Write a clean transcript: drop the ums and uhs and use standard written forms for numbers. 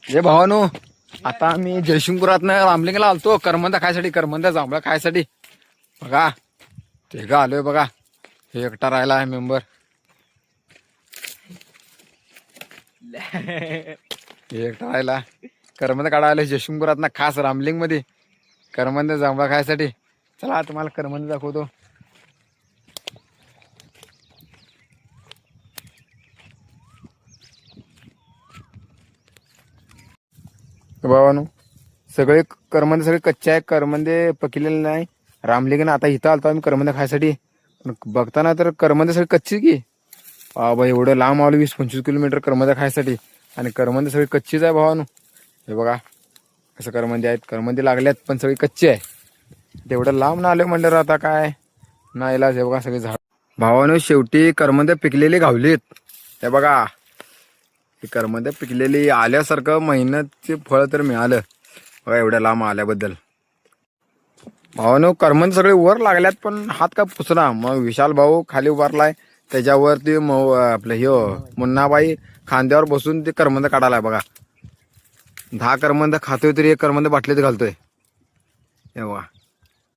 जे भावानो, आता आम्ही जयशिंगपुरातनं रामलिंगला आलतो करमंद खायसाठी, करमंद जांभळा खायसाठी. बघा ते का आलोय बघा. हे एकटा राहिला आहे मेंबर. हे एकटा राहिला. करमंद काढायला जयशिंगपुरातनं खास रामलिंग मध्ये करमंद जांभळा खायसाठी. चला तुम्हाला करमंद दाखवतो. भावानो, सगळे करमंद सगळे कच्चे आहे, करमंदे पकलेले नाही. रामलिंगनं आता इथं आलतो आम्ही करमंद खायसाठी. पण बघताना तर करमंद सगळी कच्ची की बाबा, एवढं लांब आलो 20-25 किलोमीटर करमंद खायसाठी. आणि करमंद सगळी कच्चीच आहे भावानो. हे बघा कसं करमंदी आहेत, करमंदी लागल्यात पण सगळी कच्ची आहे. तेवढं लांब ना आले म्हणलं आता काय ना इलाज. हे बघा सगळे झाड भावानो, शेवटी करमंद पिकलेली घावलीत. हे बघा ही करमंद पिकलेली आल्यासारखं मेहनतचे फळ तर मिळालं बघा एवढ्या लांब आल्याबद्दल. भावानो, करमंद सगळे वर लागल्यात पण हात का पुसना. मग विशाल भाऊ खाली उभारलाय, त्याच्यावरती आपलं मुन्नाबाई खांद्यावर बसून ते करमंद काढायलाय बघा. 10 करमंद खातोय तरी 1 करमंद बाटलीत घालतोय. हे बघा